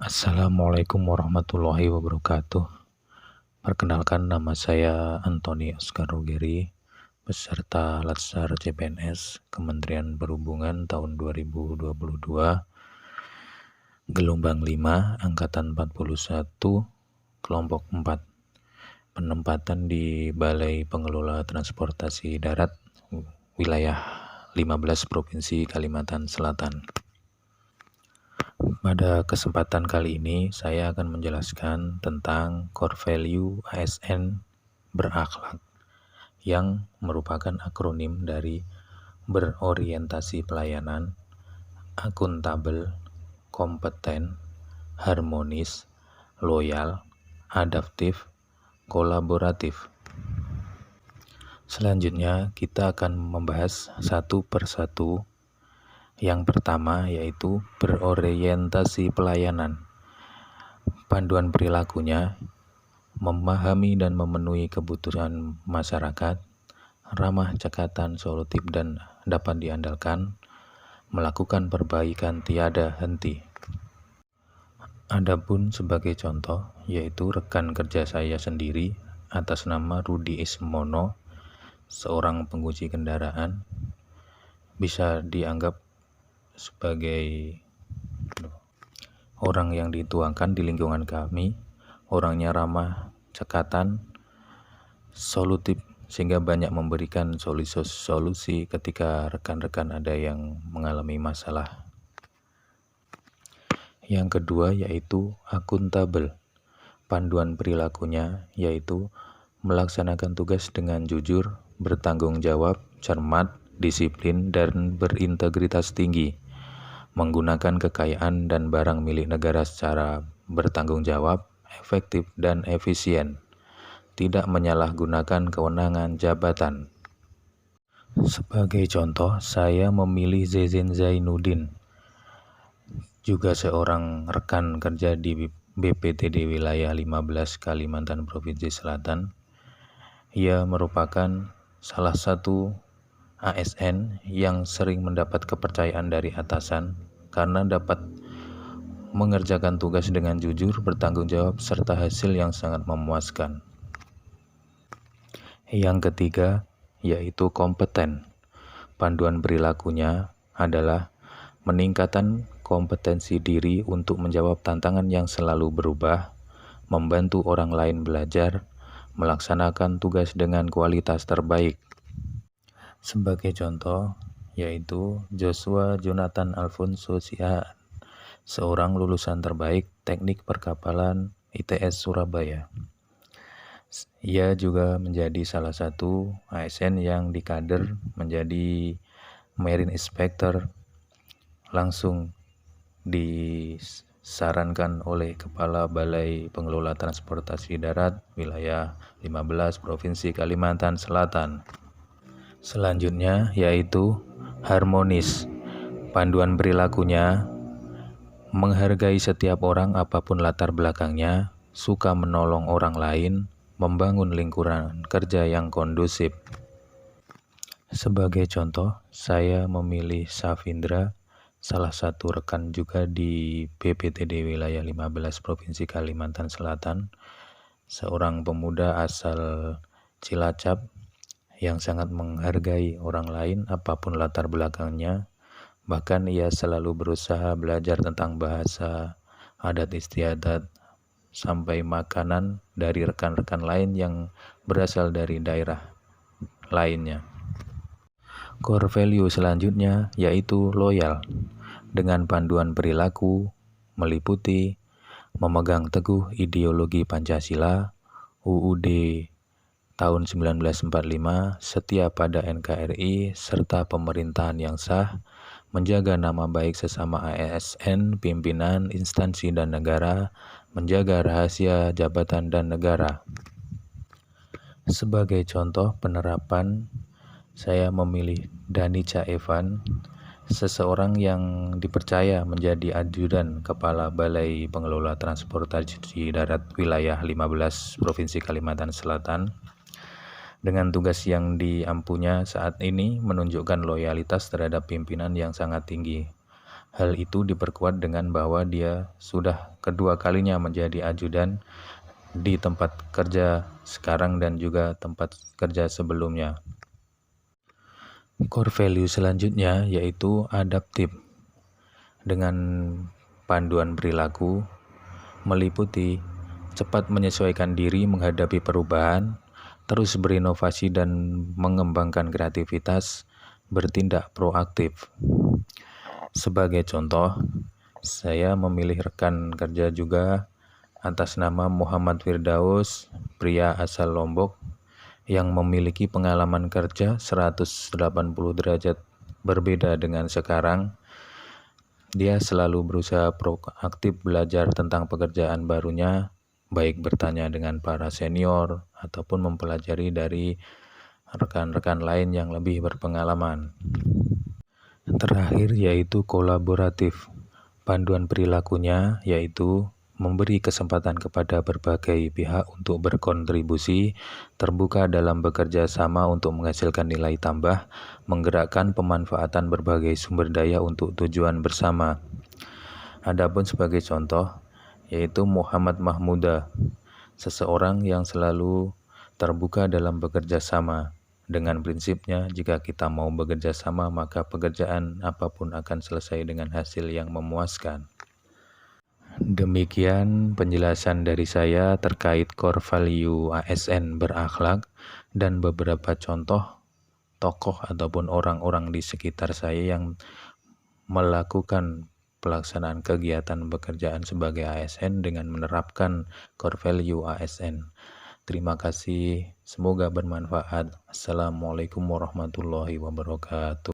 Assalamualaikum warahmatullahi wabarakatuh. Perkenalkan, nama saya Antoni Oscar Rugeri, peserta Latsar CPNS Kementerian Perhubungan tahun 2022, gelombang 5, angkatan 41, kelompok 4. Penempatan di Balai Pengelola Transportasi Darat, wilayah 15 Provinsi Kalimantan Selatan. Pada kesempatan kali ini, saya akan menjelaskan tentang core value ASN berakhlak, yang merupakan akronim dari berorientasi pelayanan, akuntabel, kompeten, harmonis, loyal, adaptif, kolaboratif. Selanjutnya, kita akan membahas satu persatu. Yang pertama yaitu berorientasi pelayanan. Panduan perilakunya memahami dan memenuhi kebutuhan masyarakat, ramah, cekatan, solutif, dan dapat diandalkan, melakukan perbaikan tiada henti. Adapun sebagai contoh yaitu rekan kerja saya sendiri atas nama Rudi Ismono, seorang pengemudi kendaraan, bisa dianggap sebagai orang yang dituangkan di lingkungan kami. Orangnya ramah, cekatan, solutif, sehingga banyak memberikan solusi ketika rekan-rekan ada yang mengalami masalah. Yang kedua yaitu akuntabel. Panduan perilakunya yaitu melaksanakan tugas dengan jujur, bertanggung jawab, cermat, disiplin, dan berintegritas tinggi, menggunakan kekayaan dan barang milik negara secara bertanggung jawab, efektif, dan efisien, tidak menyalahgunakan kewenangan jabatan. Sebagai contoh, saya memilih Zezin Zainuddin, juga seorang rekan kerja di BPTD wilayah 15 Kalimantan Provinsi Selatan. Ia merupakan salah satu ASN yang sering mendapat kepercayaan dari atasan karena dapat mengerjakan tugas dengan jujur, bertanggung jawab, serta hasil yang sangat memuaskan. Yang ketiga yaitu kompeten. Panduan perilakunya adalah meningkatkan kompetensi diri untuk menjawab tantangan yang selalu berubah, membantu orang lain belajar, melaksanakan tugas dengan kualitas terbaik. Sebagai contoh yaitu Joshua Jonathan Alfonso Sihaan, seorang lulusan terbaik Teknik Perkapalan ITS Surabaya. Ia juga menjadi salah satu ASN yang dikader menjadi Marine Inspector, langsung disarankan oleh Kepala Balai Pengelola Transportasi Darat wilayah 15 Provinsi Kalimantan Selatan. Selanjutnya yaitu harmonis. Panduan perilakunya menghargai setiap orang apapun latar belakangnya, suka menolong orang lain, membangun lingkungan kerja yang kondusif. Sebagai contoh, saya memilih Safindra, salah satu rekan juga di BPTD wilayah 15 Provinsi Kalimantan Selatan, seorang pemuda asal Cilacap yang sangat menghargai orang lain apapun latar belakangnya. Bahkan ia selalu berusaha belajar tentang bahasa, adat istiadat, sampai makanan dari rekan-rekan lain yang berasal dari daerah lainnya. Core value selanjutnya yaitu loyal, dengan panduan perilaku meliputi memegang teguh ideologi Pancasila, UUD tahun 1945, setia pada NKRI, serta pemerintahan yang sah, menjaga nama baik sesama ASN, pimpinan, instansi, dan negara, menjaga rahasia jabatan dan negara. Sebagai contoh penerapan, saya memilih Danica Evan, seseorang yang dipercaya menjadi ajudan Kepala Balai Pengelola Transportasi Darat wilayah 15 Provinsi Kalimantan Selatan. Dengan tugas yang diampunya saat ini menunjukkan loyalitas terhadap pimpinan yang sangat tinggi, Hal itu diperkuat dengan bahwa dia sudah kedua kalinya menjadi ajudan di tempat kerja sekarang dan juga tempat kerja sebelumnya. Core value selanjutnya yaitu adaptif. Dengan panduan perilaku meliputi cepat menyesuaikan diri menghadapi perubahan, terus berinovasi dan mengembangkan kreativitas, bertindak proaktif. Sebagai contoh, saya memilih rekan kerja juga atas nama Muhammad Firdaus, pria asal Lombok yang memiliki pengalaman kerja 180 derajat berbeda dengan sekarang. Dia selalu berusaha proaktif belajar tentang pekerjaan barunya, baik bertanya dengan para senior ataupun mempelajari dari rekan-rekan lain yang lebih berpengalaman. Terakhir yaitu kolaboratif. Panduan perilakunya yaitu memberi kesempatan kepada berbagai pihak untuk berkontribusi, terbuka dalam bekerja sama untuk menghasilkan nilai tambah, menggerakkan pemanfaatan berbagai sumber daya untuk tujuan bersama. Adapun sebagai contoh, yaitu Muhammad Mahmuda, seseorang yang selalu terbuka dalam bekerja sama. Dengan prinsipnya, jika kita mau bekerja sama, maka pekerjaan apapun akan selesai dengan hasil yang memuaskan. Demikian penjelasan dari saya terkait core value ASN berakhlak dan beberapa contoh tokoh ataupun orang-orang di sekitar saya yang melakukan pelaksanaan kegiatan pekerjaan sebagai ASN dengan menerapkan core value ASN. Terima kasih, semoga bermanfaat. Assalamualaikum warahmatullahi wabarakatuh.